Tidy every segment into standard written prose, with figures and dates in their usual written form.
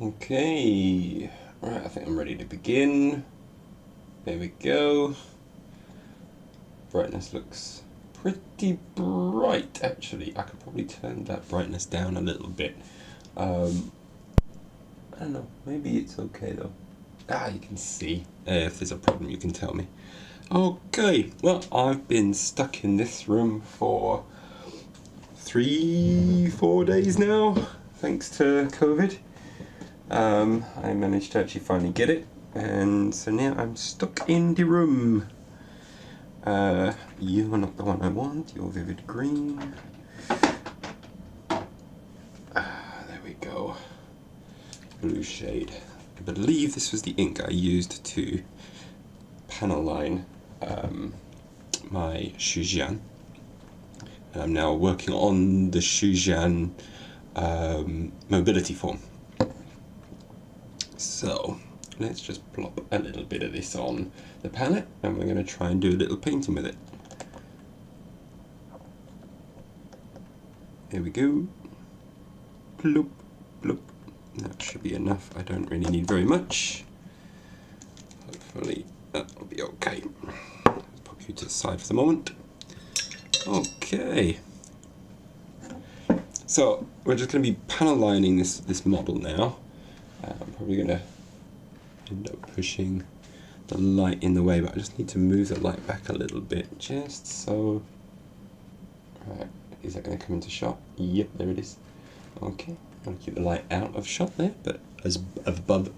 Okay, right, I think I'm ready to begin. There we go. Brightness looks pretty bright actually. I could probably turn that brightness down a little bit. I don't know, maybe it's okay though. You can see. If there's a problem you can tell me. Okay, well, I've been stuck in this room for 3-4 days now, thanks to COVID. I managed to actually finally get it, and so now I'm stuck in the room. You are not the one I want, you're vivid green. There we go. Blue shade. I believe this was the ink I used to panel line my Shujian. And I'm now working on the Shujian mobility form. So let's just plop a little bit of this on the palette and we're going to try and do a little painting with it. There we go. Bloop, bloop. That should be enough. I don't really need very much. Hopefully that'll be okay. Let's pop you to the side for the moment. Okay. So we're just going to be panel lining this model now. I'm probably going to end up pushing the light in the way, but I just need to move the light back a little bit, just so. Right, is that going to come into shot? Yep, there it is. Okay, I'm going to keep the light out of shot there, but as above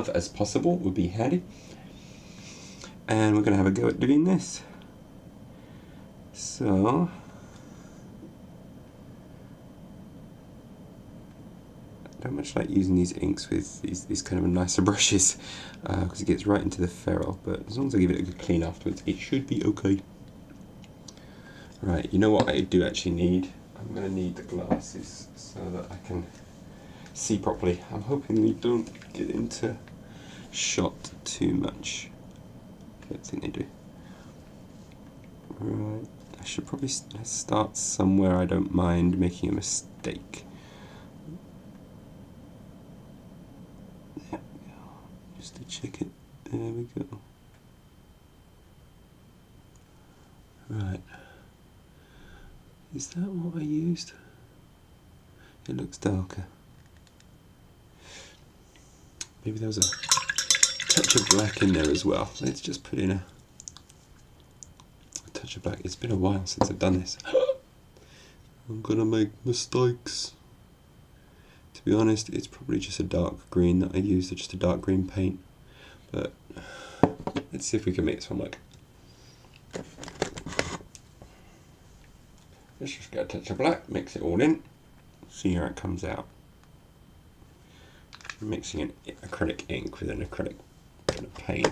as possible would be handy. And we're going to have a go at doing this. So. I don't much like using these inks with these kind of nicer brushes because it gets right into the ferrule, but as long as I give it a good clean afterwards, it should be okay. Right, you know what I do actually need? I'm going to need the glasses so that I can see properly. I'm hoping we don't get into shot too much. I don't think they do. Right, I should probably start somewhere I don't mind making a mistake. Just to check it. There we go. Right. Is that what I used? It looks darker. Maybe there was a touch of black in there as well. Let's just put in a touch of black. It's been a while since I've done this. I'm gonna make mistakes. To be honest, it's probably just a dark green that I used, just a dark green paint. But let's see if we can make this one work. Let's just get a touch of black, mix it all in, see how it comes out. Mixing an acrylic ink with an acrylic paint,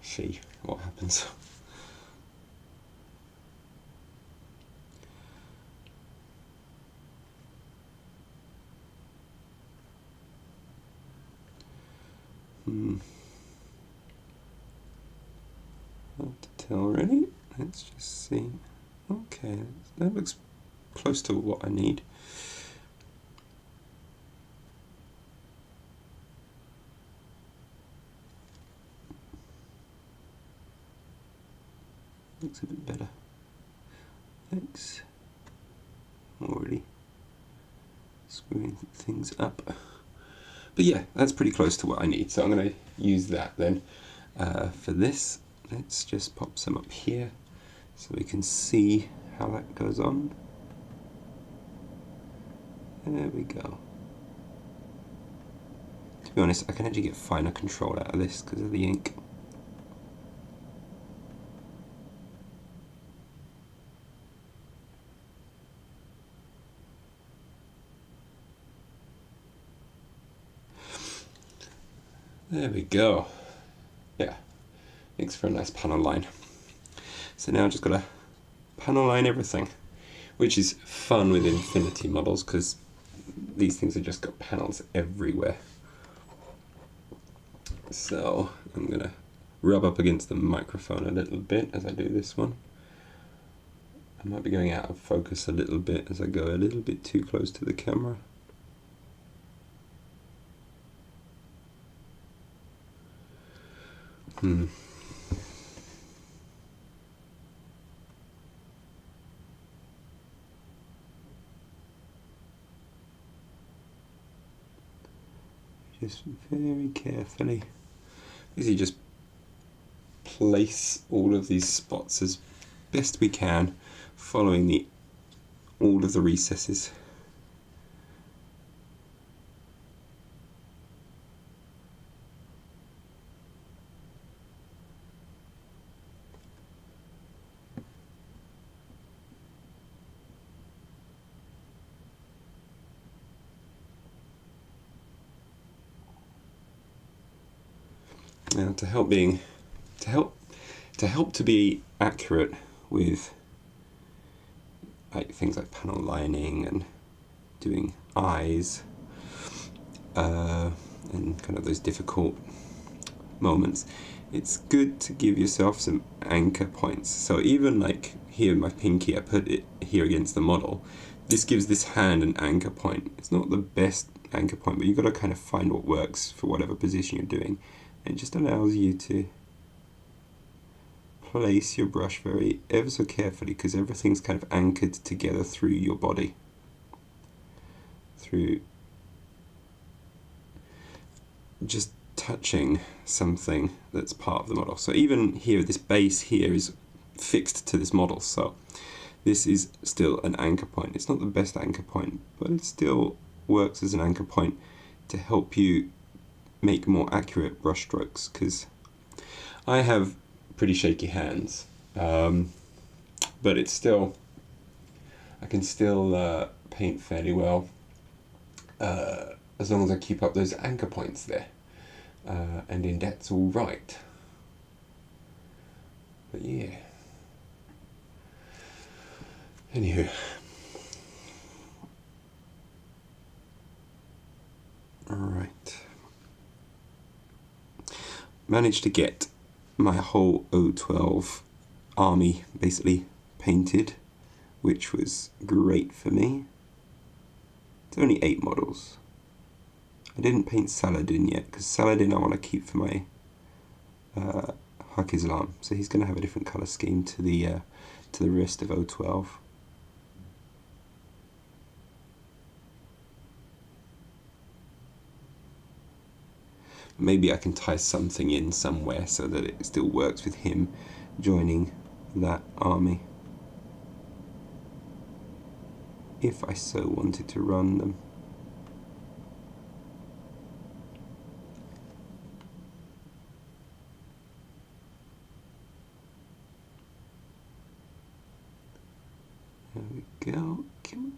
see what happens. Hard to tell really. Let's just see. Okay, that looks close to what I need. Looks a bit better. Thanks. Already screwing things up. But yeah, that's pretty close to what I need. So I'm going to use that then for this. Let's just pop some up here so we can see how that goes on. There we go. To be honest, I can actually get finer control out of this because of the ink. There we go. Yeah, makes for a nice panel line. So now I've just got to panel line everything, which is fun with Infinity models because these things have just got panels everywhere. So I'm going to rub up against the microphone a little bit as I do this one. I might be going out of focus a little bit as I go a little bit too close to the camera. Just very carefully, basically just place all of these spots as best we can, following all of the recesses. Now, to help to be accurate with things like panel lining and doing eyes and kind of those difficult moments, it's good to give yourself some anchor points. So even like here, my pinky, I put it here against the model. This gives this hand an anchor point. It's not the best anchor point, but you've got to kind of find what works for whatever position you're doing. It just allows you to place your brush ever so carefully, because everything's kind of anchored together through your body, through just touching something that's part of the model. So even here, this base here is fixed to this model, so this is still an anchor point. It's not the best anchor point, but it still works as an anchor point to help you make more accurate brush strokes, because I have pretty shaky hands, but it's still, I can still paint fairly well as long as I keep up those anchor points there, and indent's all right. But yeah, anywho, all right. Managed to get my whole 012 army basically painted, which was great for me. It's only 8 models. I didn't paint Saladin yet, because Saladin I want to keep for my Haq Islam, so he's going to have a different colour scheme to the rest of 012. Maybe I can tie something in somewhere so that it still works with him joining that army, if I so wanted to run them. There we go. Come on.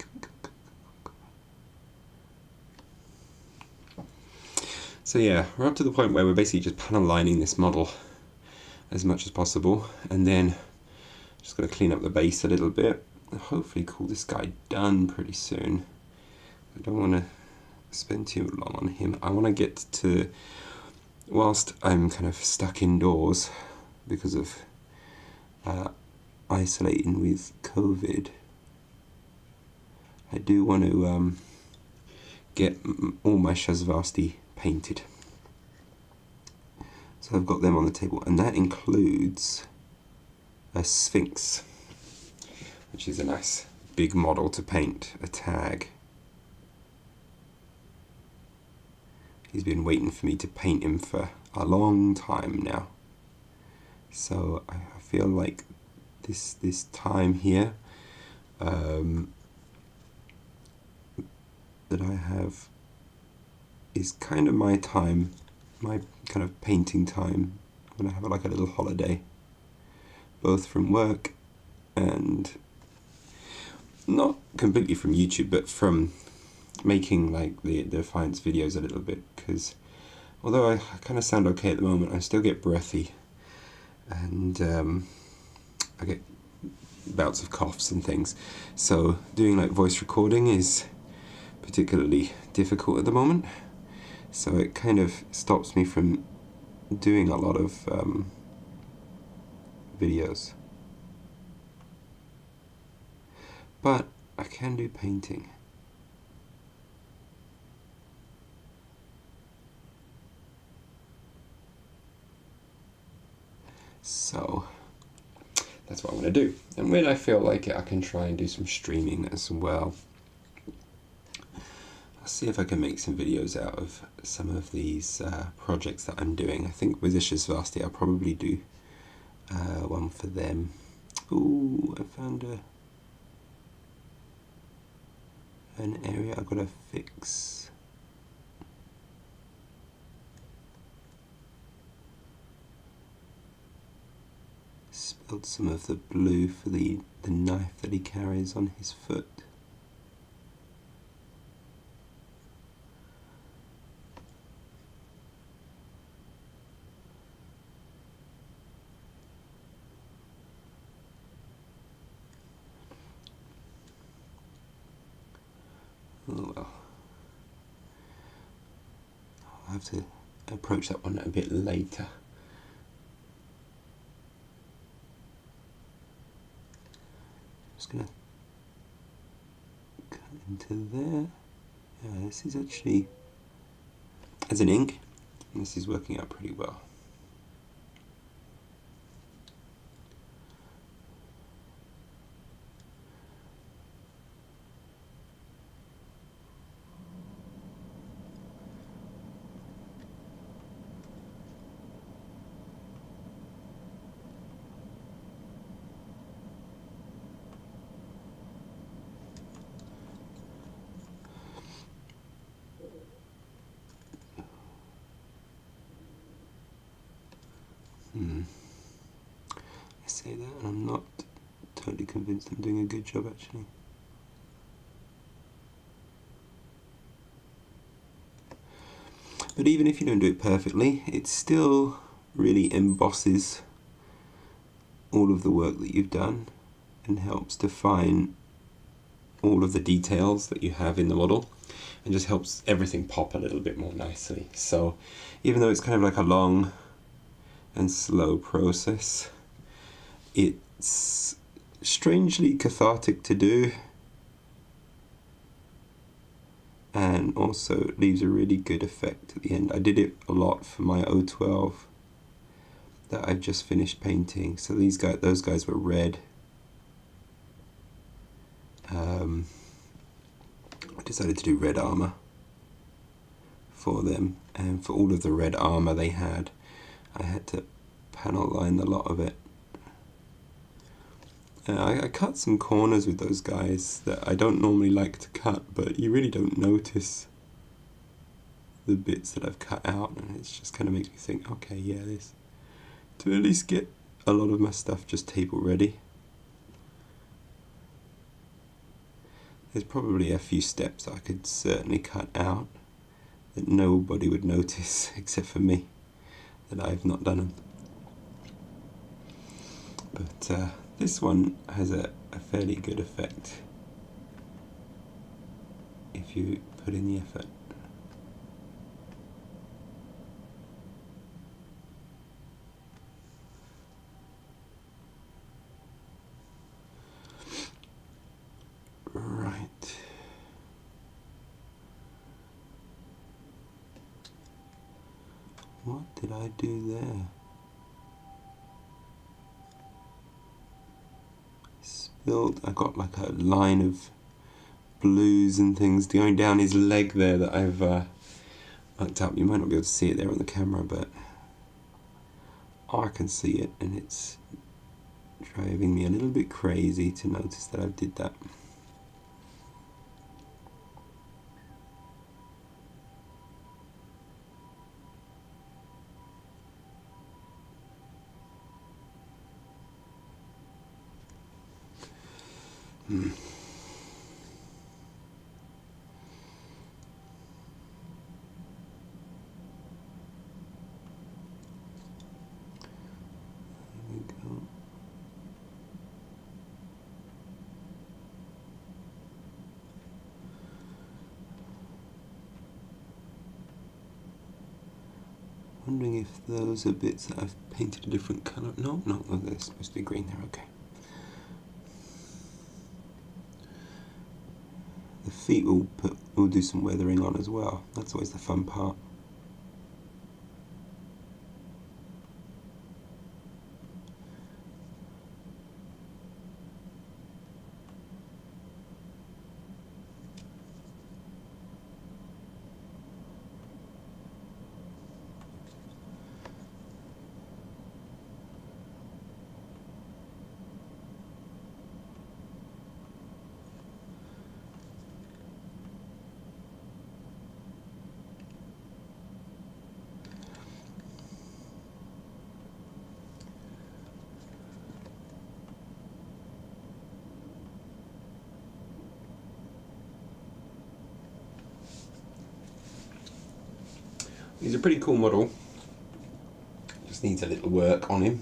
So yeah, we're up to the point where we're basically just panel lining this model as much as possible, and then just going to clean up the base a little bit and hopefully call this guy done pretty soon. I don't want to spend too long on him. I want to get to, whilst I'm kind of stuck indoors because of isolating with COVID, I do want to get all my Shazvasti painted. So I've got them on the table, and that includes a Sphinx, which is a nice big model to paint, a tag. He's been waiting for me to paint him for a long time now. So I feel like this time here that I have is kind of my time, my kind of painting time, when I have like a little holiday, both from work and not completely from YouTube, but from making like the Defiance videos a little bit, because although I kind of sound okay at the moment, I still get breathy, and I get bouts of coughs and things, so doing like voice recording is particularly difficult at the moment. So it kind of stops me from doing a lot of videos. But I can do painting. So that's what I'm going to do. And when I feel like it, I can try and do some streaming as well. I'll see if I can make some videos out of some of these projects that I'm doing. I think with Ishasvasti I'll probably do one for them. Ooh, I found an area I've got to fix. Spilled some of the blue for the knife that he carries on his foot. Oh well. I'll have to approach that one a bit later. Just gonna cut into there. Yeah, this is actually, as an ink, this is working out pretty well. I say that and I'm not totally convinced I'm doing a good job actually. But even if you don't do it perfectly, it still really embosses all of the work that you've done and helps define all of the details that you have in the model and just helps everything pop a little bit more nicely. So even though it's kind of like a long and slow process, it's strangely cathartic to do, and also leaves a really good effect at the end. I did it a lot for my 012 that I've just finished painting. So those guys were red. I decided to do red armor for them, and for all of the red armor they had, I had to panel line a lot of it. I cut some corners with those guys that I don't normally like to cut, but you really don't notice the bits that I've cut out, and it just kind of makes me think, okay, yeah, this, to at least get a lot of my stuff just table ready. There's probably a few steps I could certainly cut out that nobody would notice except for me, that I've not done them. But this one has a fairly good effect if you put in the effort. Right. What did I do there? I got like a line of blues and things going down his leg there that I've marked up. You might not be able to see it there on the camera, but I can see it, and it's driving me a little bit crazy to notice that I did that. Wondering if those are bits that I've painted a different colour. No, they're supposed to be green there, okay. The feet we'll do some weathering on as well. That's always the fun part. He's a pretty cool model. Just needs a little work on him,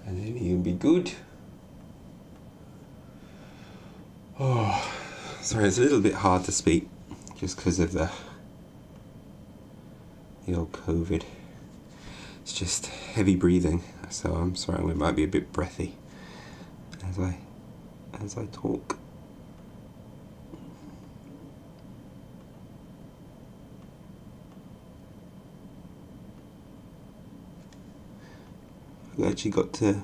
and then he'll be good. Oh, sorry, it's a little bit hard to speak just because of the old COVID. It's just heavy breathing, so I'm sorry I might be a bit breathy as I talk. I actually got to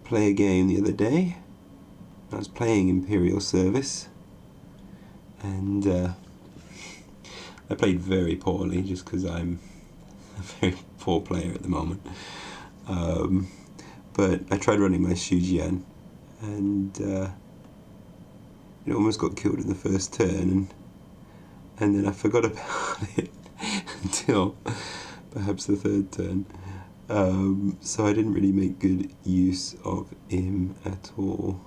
play a game the other day. I was playing Imperial Service, and I played very poorly just because I'm a very poor player at the moment. But I tried running my Shujian, and it almost got killed in the first turn, and then I forgot about it until perhaps the third turn. So I didn't really make good use of him at all.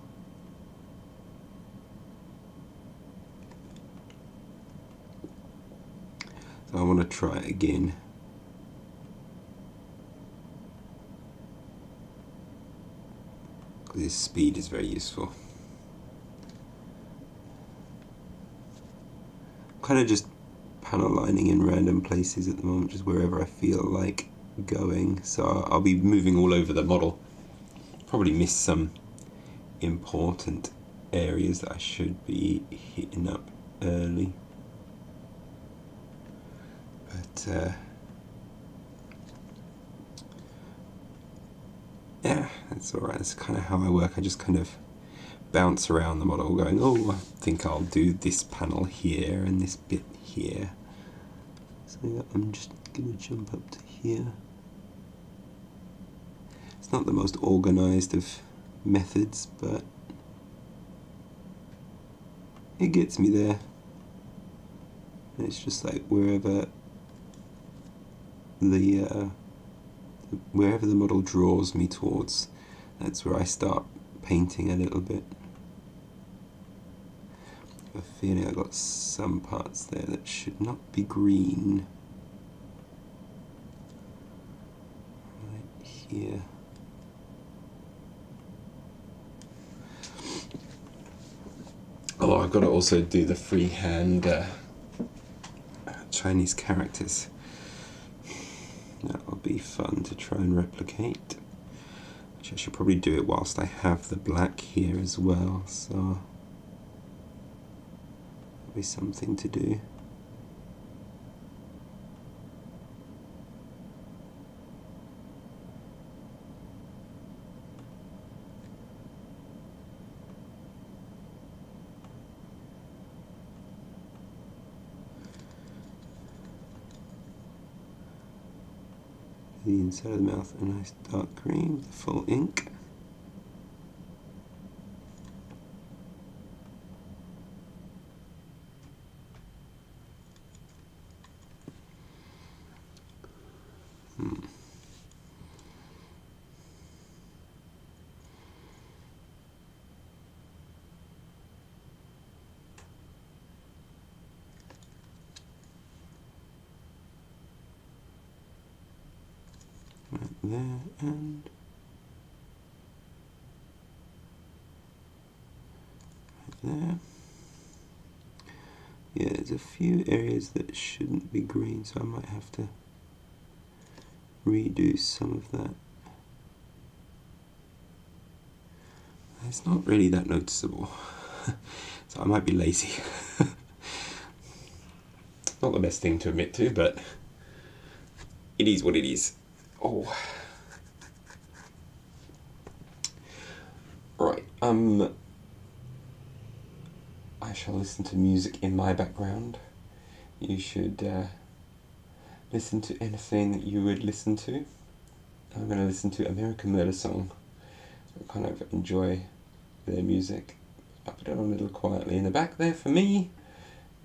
So I want to try it again. Because his speed is very useful. I'm kind of just panel lining in random places at the moment, just wherever I feel like going. So I'll be moving all over the model. Probably miss some important areas that I should be hitting up early. But yeah, that's alright. That's kind of how I work. I just kind of bounce around the model going, oh, I think I'll do this panel here and this bit here. So yeah, I'm just going to jump up to here. It's not the most organised of methods, but it gets me there. And it's just like wherever the model draws me towards, that's where I start painting a little bit. I have a feeling I got some parts there that should not be green. Right here. Oh, I've got to also do the freehand Chinese characters. That will be fun to try and replicate. Which I should probably do it whilst I have the black here as well, so that'll be something to do. The inside of the mouth a nice dark green with the full ink. Right there and right there. Yeah, there's a few areas that shouldn't be green, so I might have to redo some of that. It's not really that noticeable, so I might be lazy. Not the best thing to admit to, but it is what it is. Oh. Right, I shall listen to music in my background. You should listen to anything that you would listen to. I'm going to listen to American Murder Song. I kind of enjoy their music. I'll put it on a little quietly in the back there for me,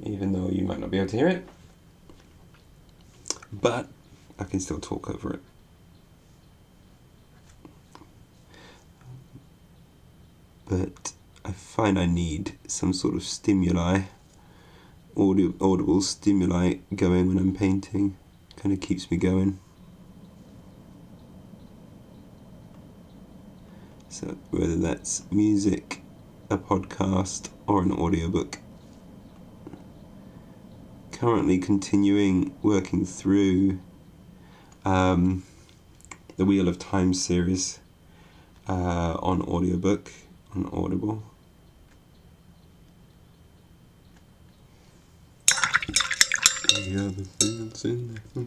even though you might not be able to hear it. But I can still talk over it. But I find I need some sort of stimuli audible stimuli going when I'm painting. Kind of keeps me going. So whether that's music, a podcast, or an audiobook. Currently continuing working through the Wheel of Time series on audiobook, on Audible. The other thing that's in there.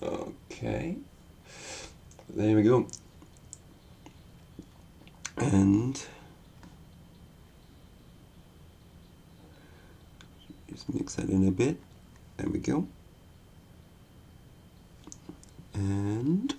Okay. There we go. And just mix that in a bit. There we go. And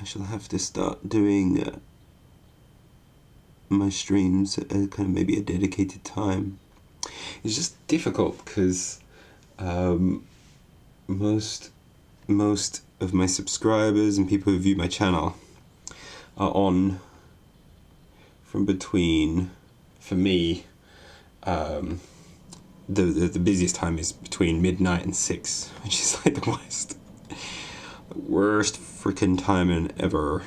I shall have to start doing my streams at kind of maybe a dedicated time. It's just difficult because most of my subscribers and people who view my channel are on from between, for me, the busiest time is between midnight and 6, which is like the worst freaking timing ever.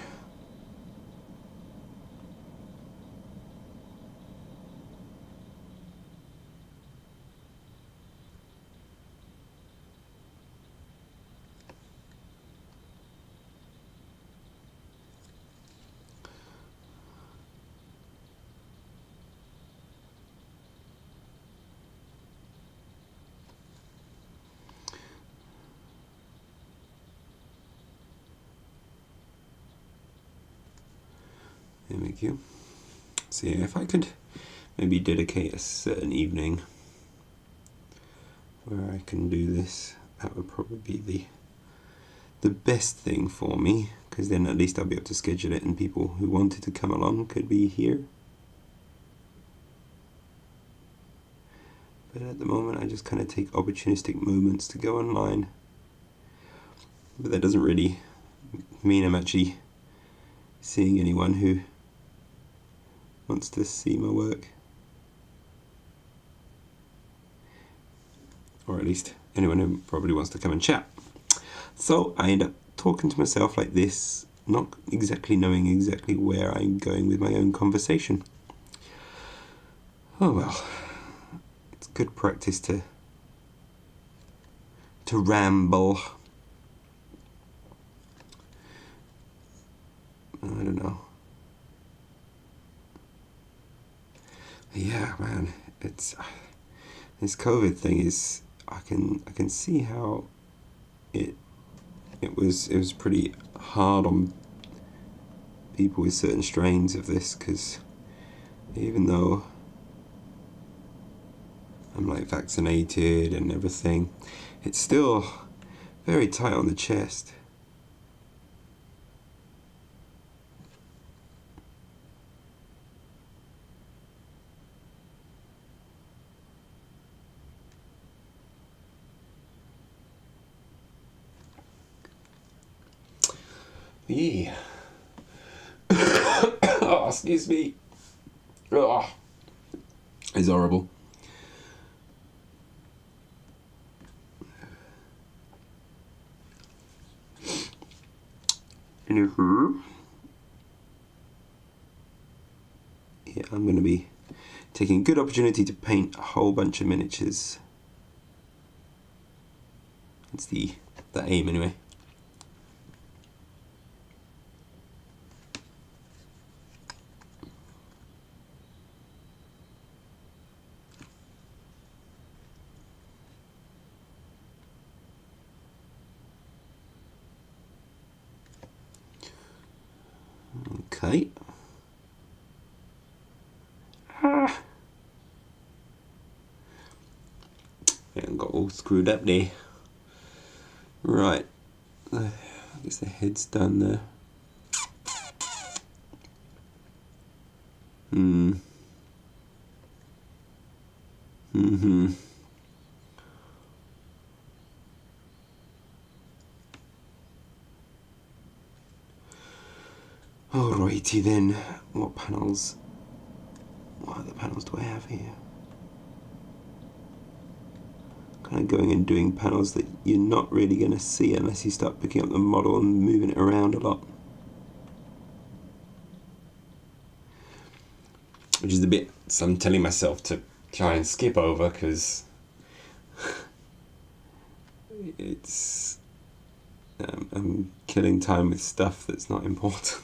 There we go. So yeah, if I could maybe dedicate a certain evening where I can do this, that would probably be the best thing for me, because then at least I'll be able to schedule it and people who wanted to come along could be here. But at the moment I just kind of take opportunistic moments to go online. But that doesn't really mean I'm actually seeing anyone who wants to see my work. Or at least anyone who probably wants to come and chat. So I end up talking to myself like this, not exactly knowing exactly where I'm going with my own conversation. Oh well, it's good practice to ramble. I don't know. Yeah, man, it's this COVID thing is. I can see how it was pretty hard on people with certain strains of this, because even though I'm like vaccinated and everything, it's still very tight on the chest. Yeah. Oh, excuse me. Oh, it's horrible. Anywho, yeah, I'm going to be taking a good opportunity to paint a whole bunch of miniatures. That's the aim anyway. Okay. Ah. And got all screwed up there. Right. I guess the head's done there. Alrighty then. What other panels do I have here? Kind of going and doing panels that you're not really going to see unless you start picking up the model and moving it around a lot. Which is the bit I'm telling myself to try and skip over, because it's I'm killing time with stuff that's not important.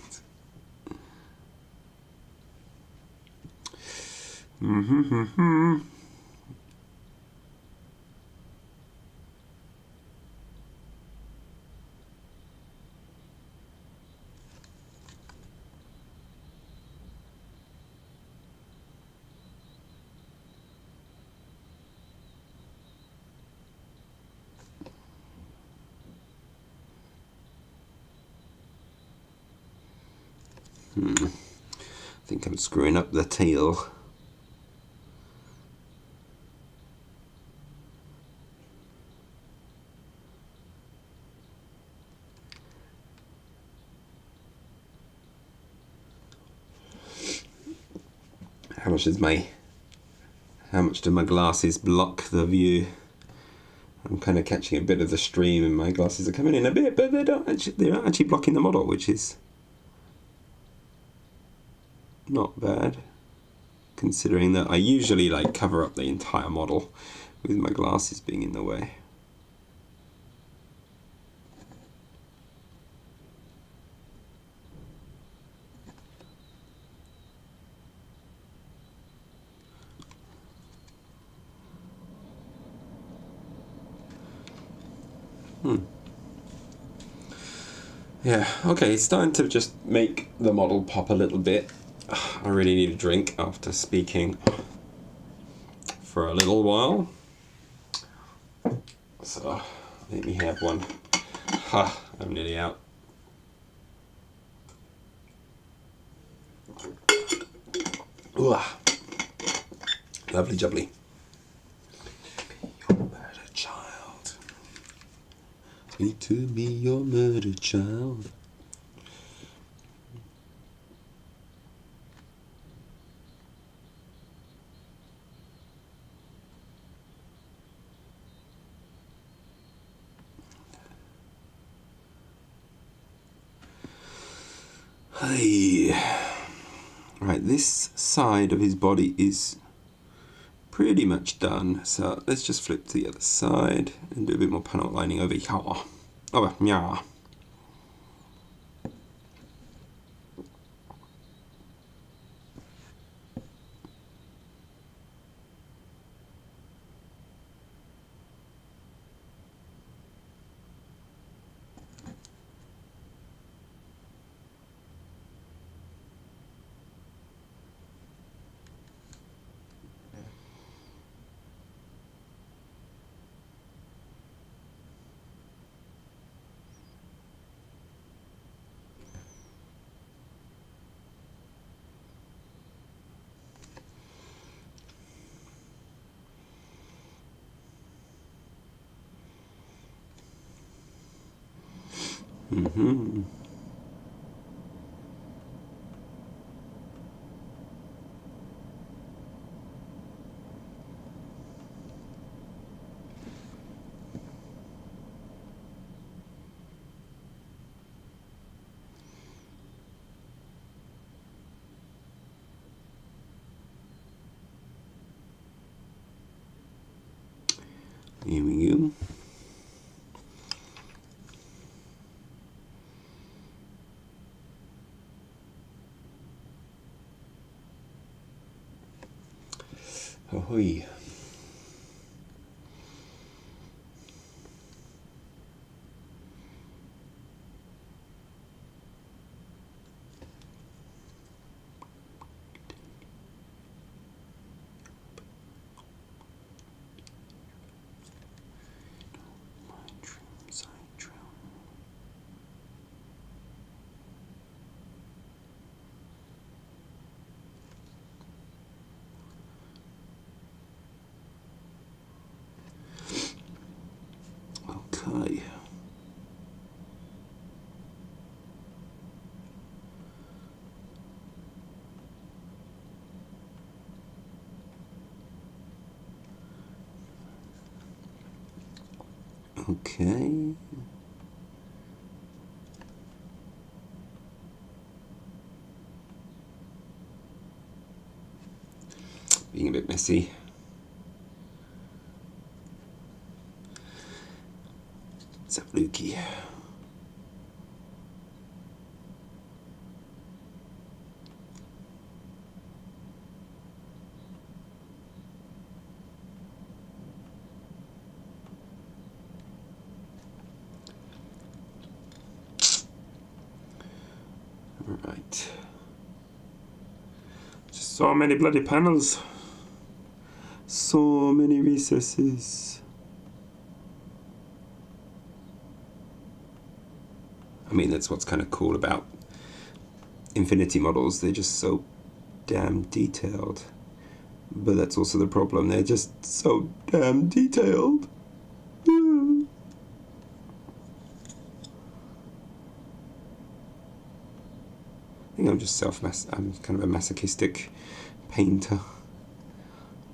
I think I'm screwing up the tail. How much do my glasses block the view? I'm kind of catching a bit of the stream and my glasses are coming in a bit, but they're not actually blocking the model, which is not bad, considering that I usually like cover up the entire model with my glasses being in the way. Yeah, okay, it's starting to just make the model pop a little bit. I really need a drink after speaking for a little while. So, let me have one. I'm nearly out. Ooh, lovely jubbly. Your murder child. Need to be your murder child. Hey. Right, this side of his body is pretty much done, so let's just flip to the other side and do a bit more panel lining over here. Oh, yeah. Mm-hmm. Here we go. Ahoy. Okay. Being a bit messy. What's up, Lukey? Right. Just so many bloody panels. So many recesses. I mean, that's what's kind of cool about Infinity models. They're just so damn detailed. But that's also the problem. They're just so damn detailed. I think I'm just I'm kind of a masochistic painter.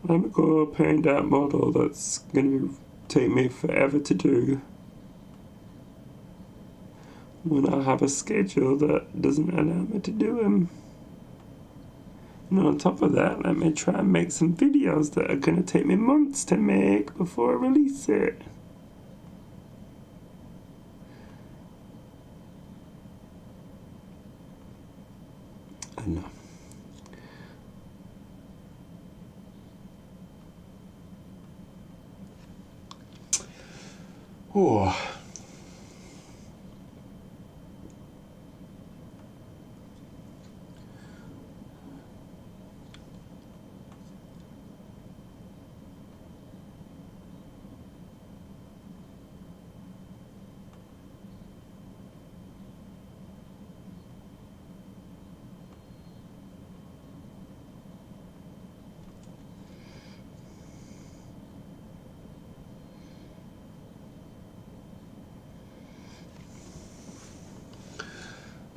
I'm gonna paint that model that's gonna take me forever to do, when I have a schedule that doesn't allow me to do them. And on top of that, let me try and make some videos that are gonna take me months to make before I release it. I know. Oh.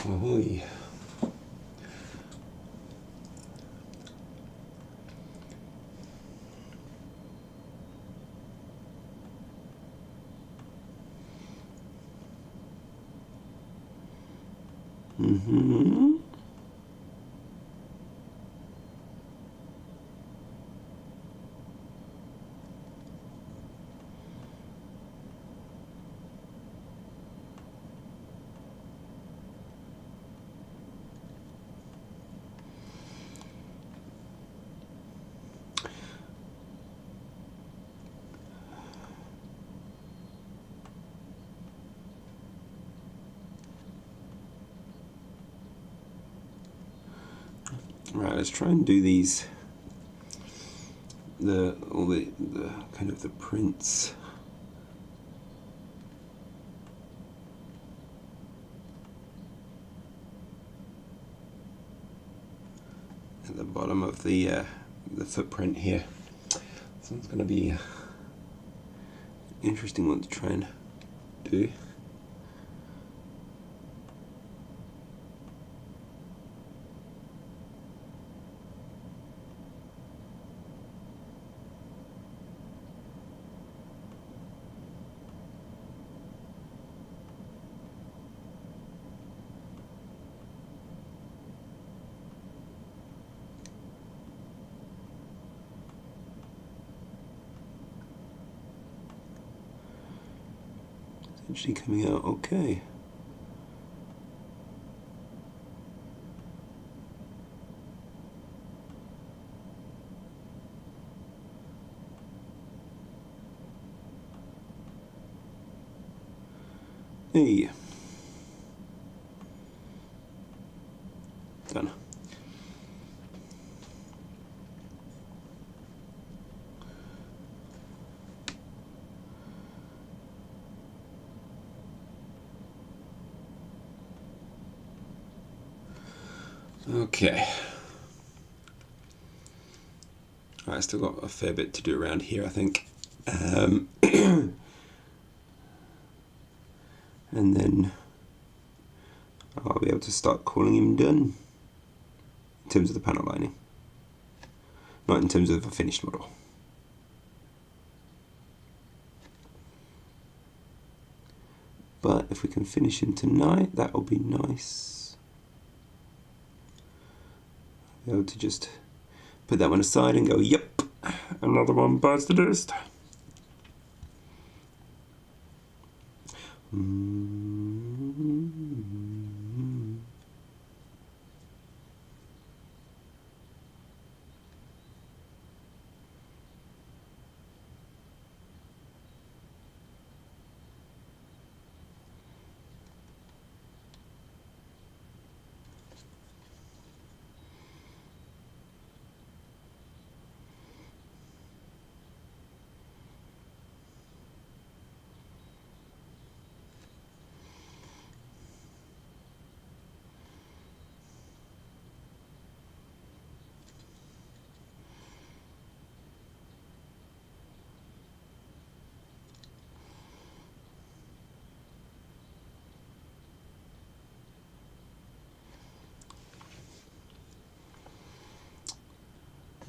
Ahoy. Mm-hmm. Right, let's try and do these. All the kind of the prints. At the bottom of the footprint here. So it's going to be an interesting one to try and do. Actually coming out okay. Hey. Done. Okay. I still got a fair bit to do around here, I think. And then I'll be able to start calling him done in terms of the panel lining, not in terms of a finished model. but if we can finish him tonight, that will be nice. Be able to just put that one aside and go, yep, another one bites the dust.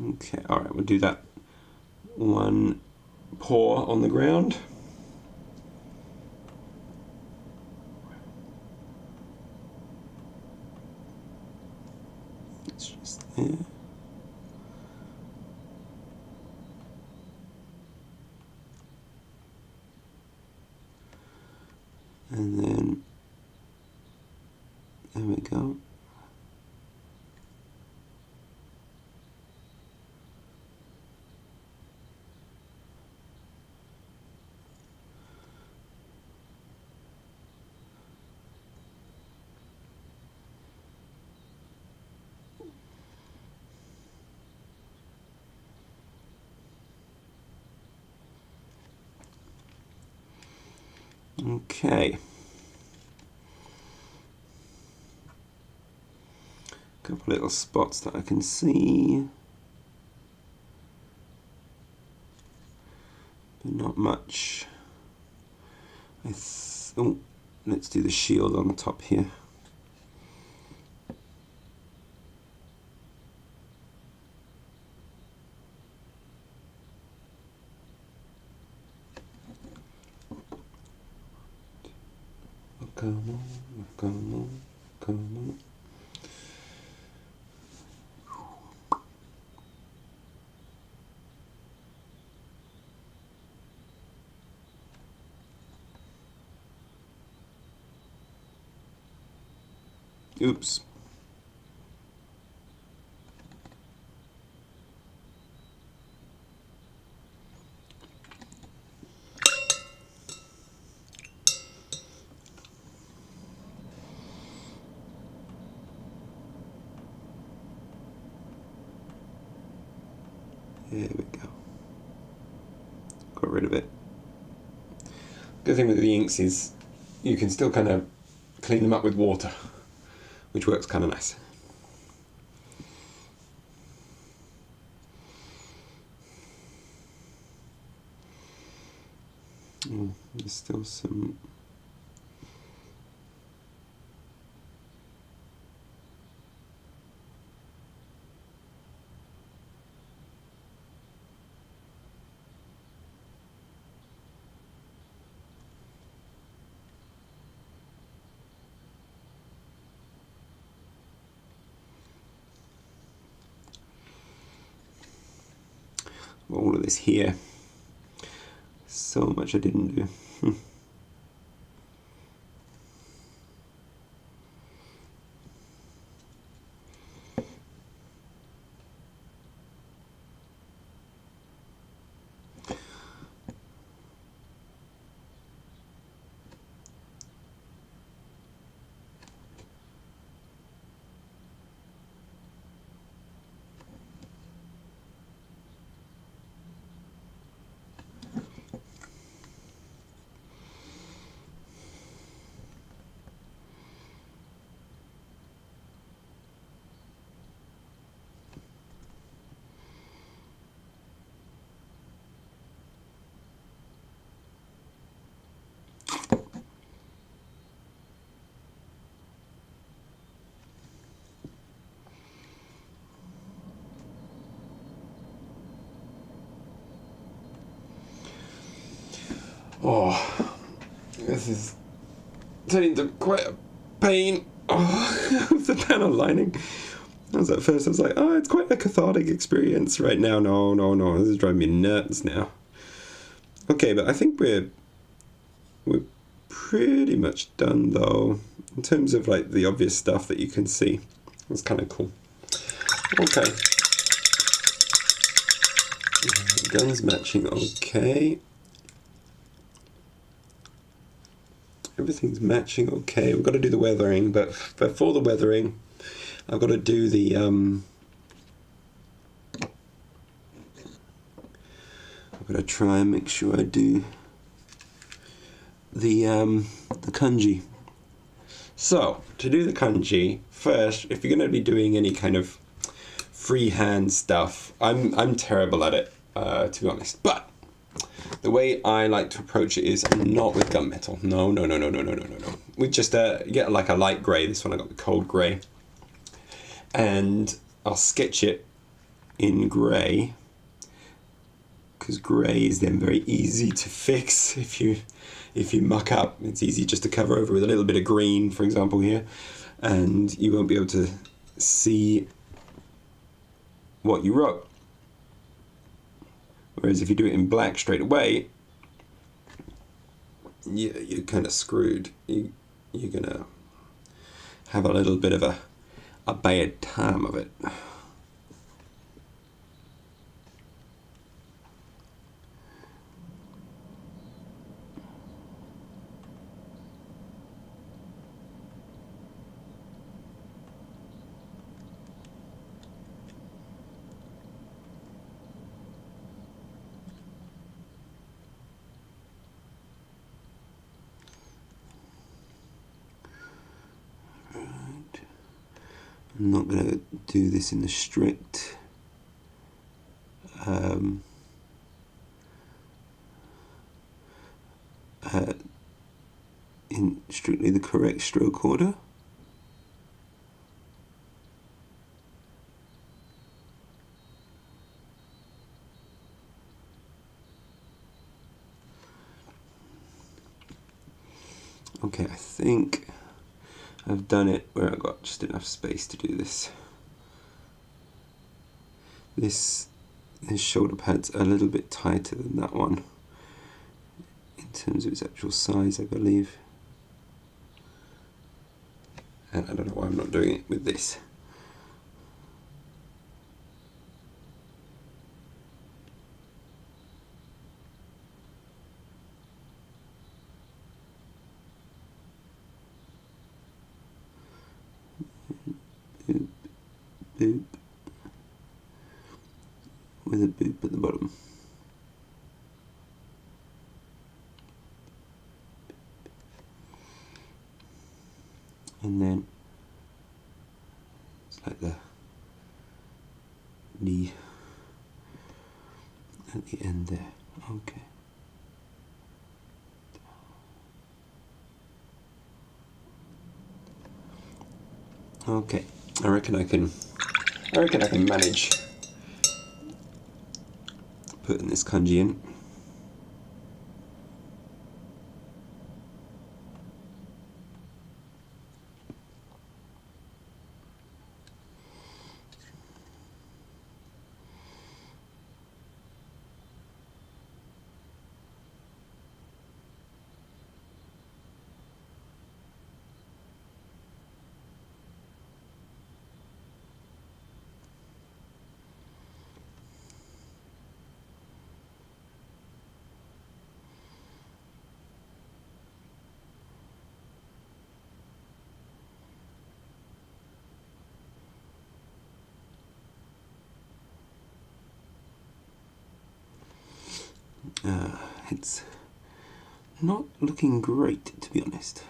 Okay, alright, we'll do that one paw on the ground. It's just there. And then, there we go. Okay. Couple little spots that I can see, but not much. Oh, let's do the shield on the top here. Come on, come on, come on. Oops. There we go. Got rid of it. Good thing with the inks is you can still kind of clean them up with water, which works kind of nice. Oh, there's still some. All of this here. So much I didn't do. Oh, this is turned into quite a pain. Oh, the panel lining. I was at first, I was like, oh, it's quite a cathartic experience. Right now, no, this is driving me nuts now. Okay, but I think we're pretty much done though, in terms of like the obvious stuff that you can see. It's kind of cool. Okay. Guns matching okay. Everything's matching okay. We've got to do the weathering, but before the weathering, I've got to do the I've got to try and make sure I do the kanji. So to do the kanji, first, if you're going to be doing any kind of freehand stuff, I'm terrible at it, to be honest. But the way I like to approach it is not with gunmetal. No. We just get like a light grey. This one I got the cold grey, and I'll sketch it in grey, because grey is then very easy to fix if you muck up. It's easy just to cover over with a little bit of green, for example, here, and you won't be able to see what you wrote. Whereas if you do it in black straight away, you're kind of screwed. You're gonna have a little bit of a bad time of it. I'm not going to do this in the strict in strictly the correct stroke order. Okay, I think I've done it where I've got just enough space to do this. This shoulder pad's a little bit tighter than that one in terms of its actual size, I believe. And I don't know why I'm not doing it with this. Boop, boop, with a boop at the bottom. And then it's like the knee at the end there. Okay. Okay, I reckon I can manage putting this kanji in. It's not looking great, to be honest.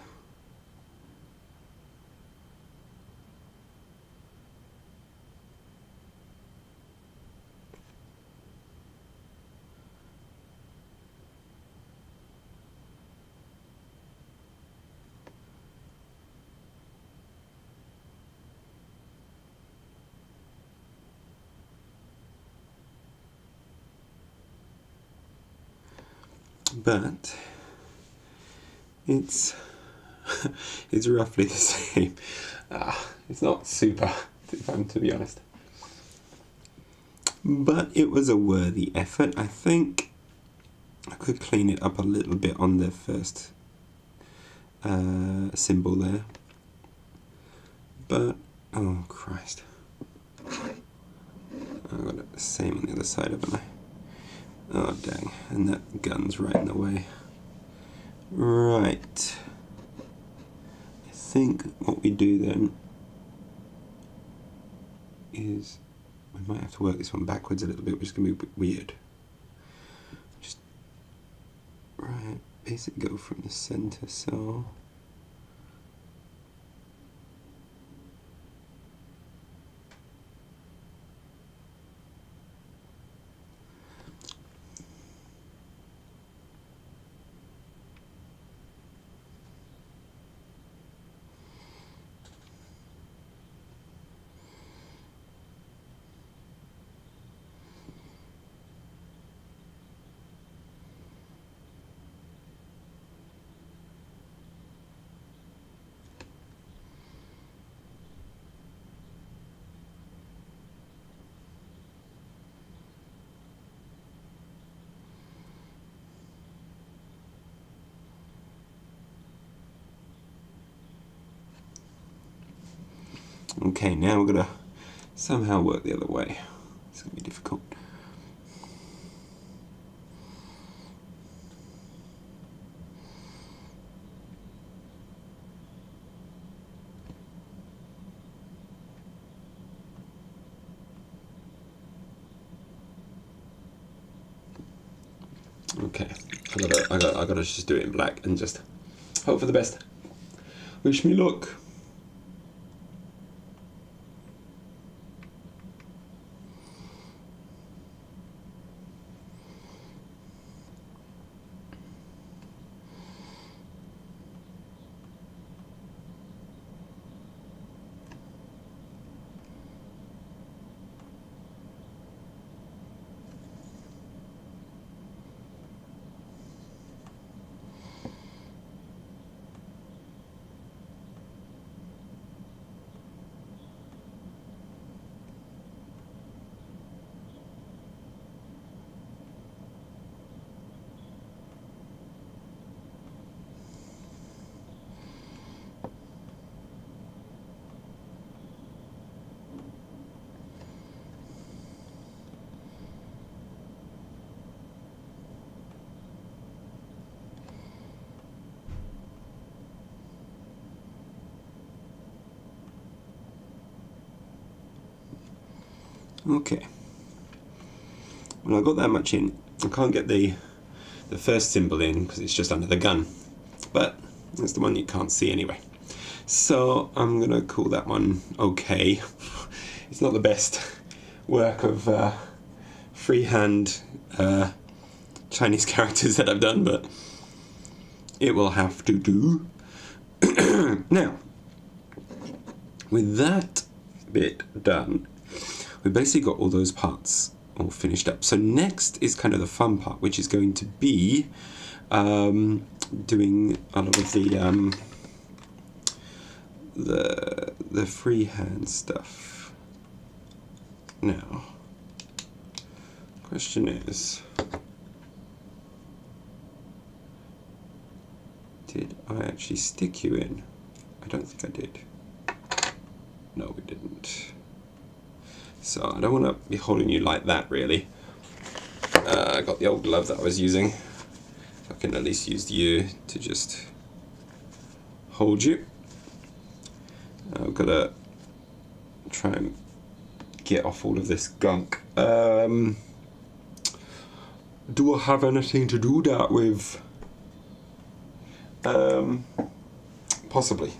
But it's is roughly the same. It's not super fun, to be honest. But it was a worthy effort. I think I could clean it up a little bit on the first symbol there. But, oh Christ. I've got the same on the other side, haven't I? Oh dang, and that gun's right in the way. Right. I think what we do then is we might have to work this one backwards a little bit, which is going to be a bit weird. Just, right, basically go from the center, so... Okay, now we're going to somehow work the other way. It's going to be difficult. Okay, I gotta just do it in black and just hope for the best. Wish me luck. Okay. Well, I got that much in. I can't get the first symbol in because it's just under the gun, but it's the one you can't see anyway. So I'm gonna call that one okay. It's not the best work of freehand Chinese characters that I've done, but it will have to do. Now, with that bit done, we basically got all those parts all finished up. So next is kind of the fun part, which is going to be doing a lot of the freehand stuff. Now, question is, did I actually stick you in? I don't think I did. No, we didn't. So I don't want to be holding you like that, really. I got the old glove that I was using. I can at least use you to just hold you. I've got to try and get off all of this gunk. Do I have anything to do that with? Possibly.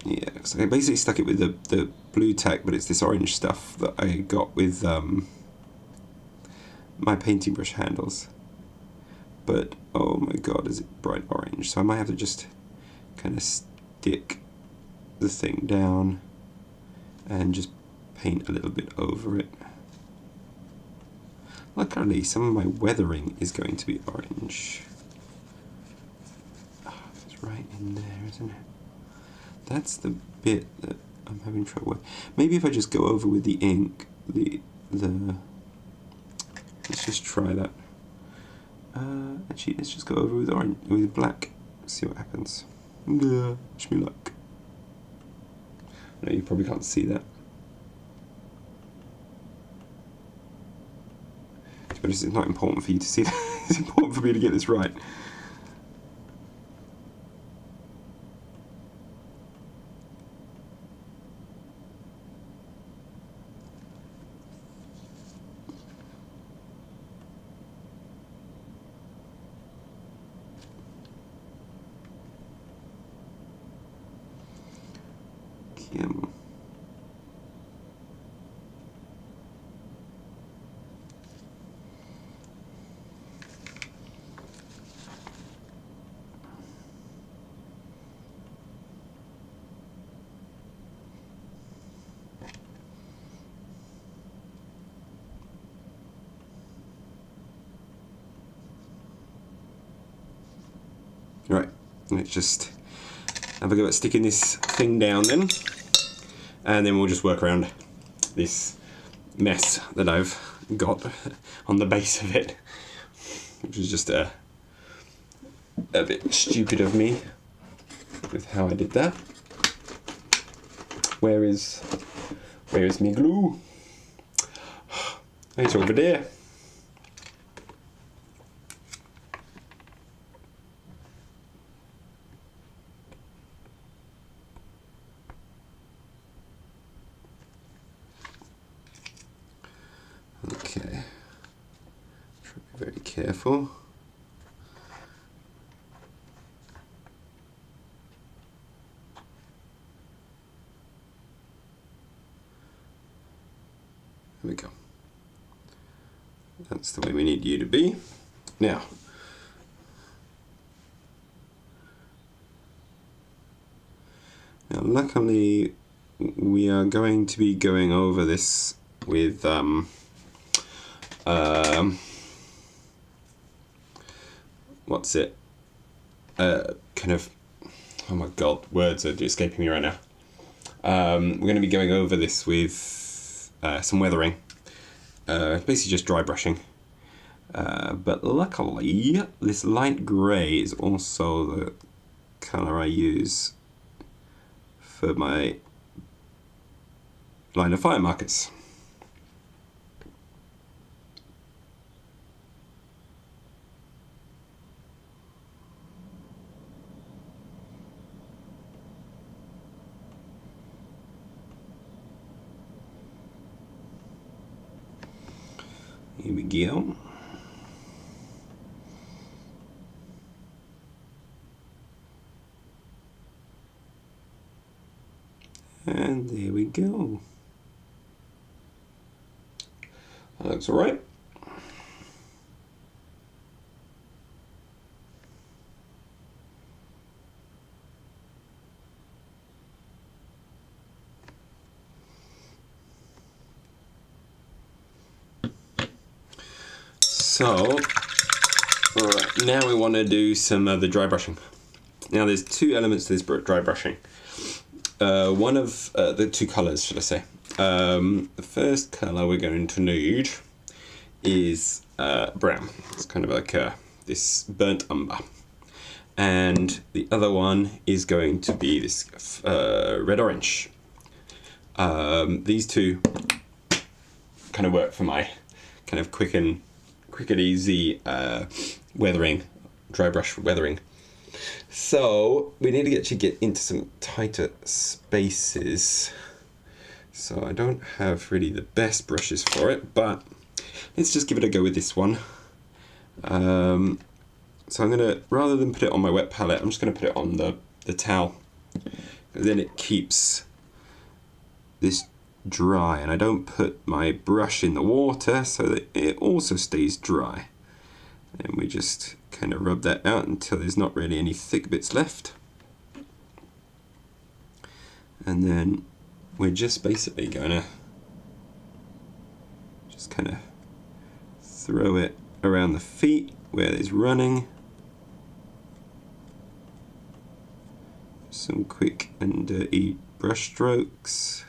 Yeah, so I basically stuck it with the blue tack, but it's this orange stuff that I got with my painting brush handles. But, oh my god, is it bright orange. So I might have to just kind of stick the thing down and just paint a little bit over it. Luckily, some of my weathering is going to be orange. Oh, it's right in there, isn't it? That's the bit that I'm having trouble with. Maybe if I just go over with the ink, let's just try that. Actually, let's just go over with orange, with black. See what happens. Wish me luck. No, you probably can't see that. But it's not important for you to see that. It's important for me to get this right. Kim. Right, let's just have a go at sticking this thing down then, and then we'll just work around this mess that I've got on the base of it, which is just a bit stupid of me with how I did that. Where is me glue? It's over there. Okay, try to be very careful. There we go. That's the way we need you to be. Now, luckily we are going to be going over this with what's it? Kind of, oh my god, words are escaping me right now. We're going to be going over this with some weathering. Basically just dry brushing. But luckily, this light grey is also the colour I use for my line of fire markers. Here we go. And there we go. That looks all right. So, alright, now we want to do some of the dry brushing. Now there's two elements to this dry brushing. One of the two colours, should I say. The first colour we're going to need is brown. It's kind of like this burnt umber. And the other one is going to be this red-orange. These two kind of work for my kind of quick and easy weathering, dry brush weathering. So we need to actually get into some tighter spaces. So I don't have really the best brushes for it, but let's just give it a go with this one. So I'm gonna, rather than put it on my wet palette, I'm just gonna put it on the towel. And then it keeps this dry, and I don't put my brush in the water so that it also stays dry. And we just kind of rub that out until there's not really any thick bits left. And then we're just basically gonna just kind of throw it around the feet where he's running. Some quick and dirty brush strokes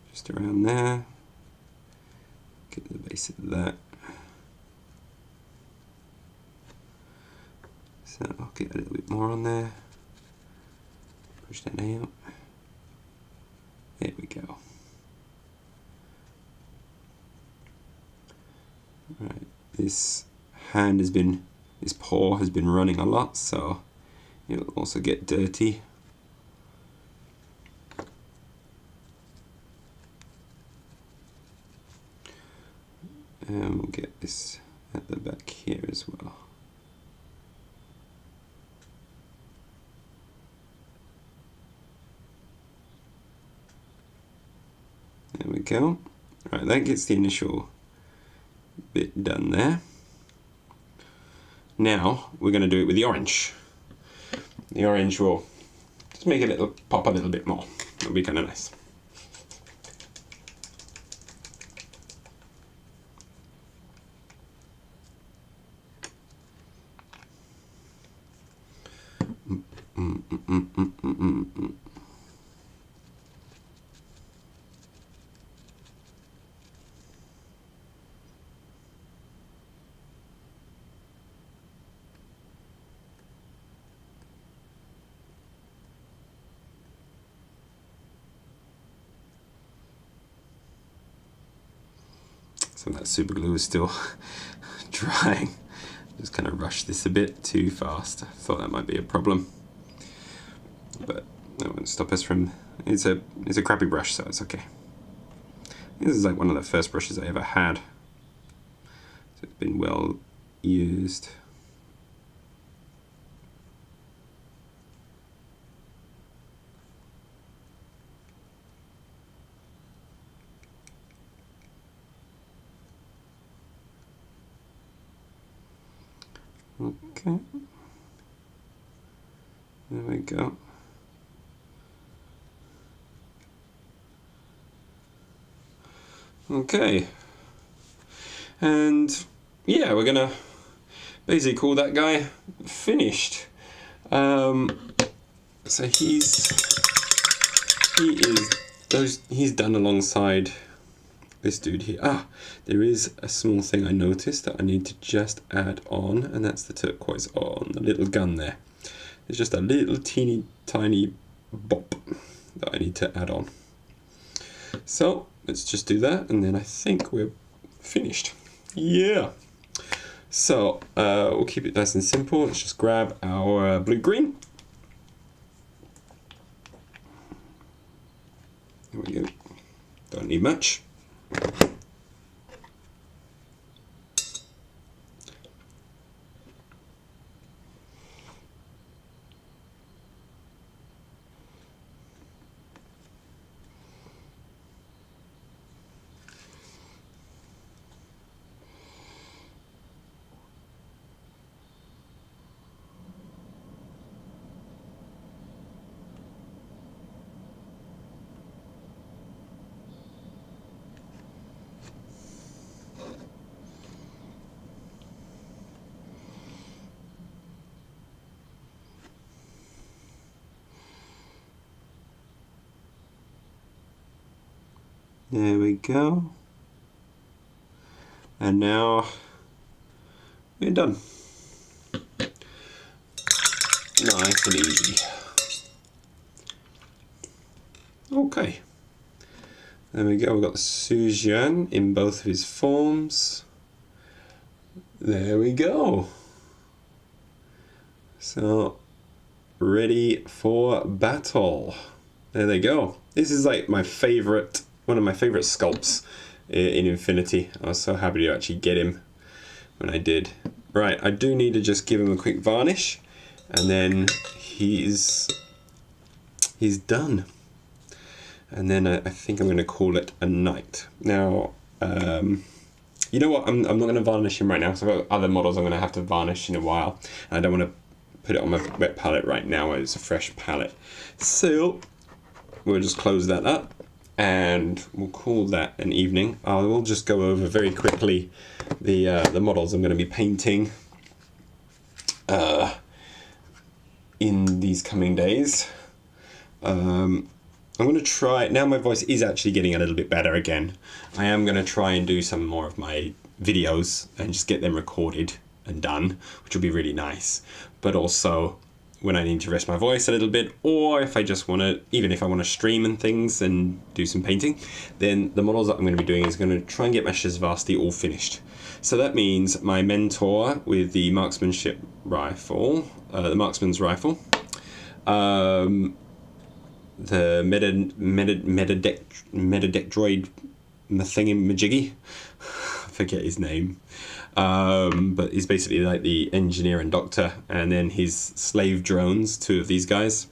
just around there. Get to the base of that. So I'll get a little bit more on there. Push that out. There we go. Right, this paw has been running a lot, so it'll also get dirty. And we'll get this at the back here as well. There we go. Right, that gets the initial bit done there. Now we're going to do it with the orange. The orange will just make it pop a little bit more. It'll be kind of nice. Some of that super glue is still drying. Just kind of rushed this a bit too fast. Thought that might be a problem, but that won't stop us from. It's a crappy brush, so it's okay. This is like one of the first brushes I ever had, so it's been well used. Okay, there we go. Okay, and yeah, we're gonna basically call that guy finished. So he's done alongside this dude here. Ah, there is a small thing I noticed that I need to just add on, and that's the turquoise on the little gun there. There's just a little teeny tiny bop that I need to add on. So let's just do that, and then I think we're finished. Yeah. So we'll keep it nice and simple. Let's just grab our blue-green. There we go. Don't need much. There we go. And now we're done. Nice and easy. Okay. There we go. We've got the Sujian in both of his forms. There we go. So, ready for battle. There they go. This is like my favorite. One of my favorite sculpts in Infinity. I was so happy to actually get him when I did. Right, I do need to just give him a quick varnish, and then he's done. And then I think I'm going to call it a night. Now, you know what? I'm not going to varnish him right now because I've got other models I'm going to have to varnish in a while, and I don't want to put it on my wet palette right now. It's a fresh palette, so we'll just close that up. and we'll call that an evening. I will just go over very quickly the models I'm going to be painting in these coming days. I'm going to try, now my voice is actually getting a little bit better again, I am going to try and do some more of my videos and just get them recorded and done, which will be really nice. But also when I need to rest my voice a little bit, or if I just want to, even if I want to stream and things and do some painting, then the models that I'm going to be doing is going to try and get my Shizvasti all finished. So that means my mentor with the marksmanship rifle, the marksman's rifle, the Metadec droid thingy-majiggy, I forget his name, but he's basically like the engineer and doctor, and then his slave drones, 2 of these guys,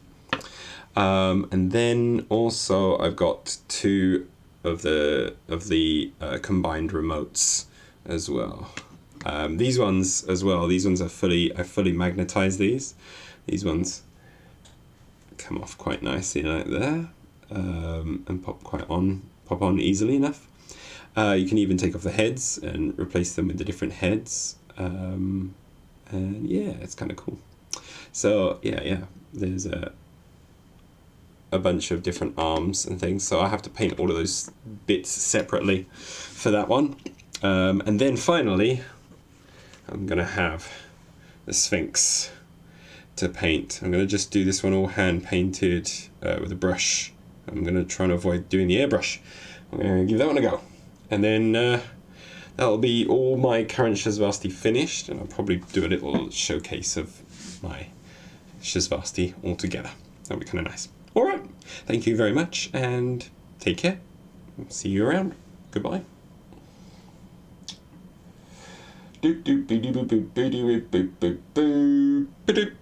and then also I've got 2 of the combined remotes as well. These ones as well, these ones are I fully magnetized these ones come off quite nicely like there, and pop on easily enough. You can even take off the heads and replace them with the different heads, and yeah, it's kind of cool. So yeah, there's a bunch of different arms and things, so I have to paint all of those bits separately for that one. And then finally I'm gonna have the Sphinx to paint. I'm going to just do this one all hand painted with a brush. I'm going to try and avoid doing the airbrush. I'm going to give that one a go. And then that'll be all my current Shizvasti finished, and I'll probably do a little showcase of my Shizvasti all together. That'll be kind of nice. Alright, thank you very much and take care. See you around. Goodbye. Doop doop doop doop doop doop doop doop doop doop doop.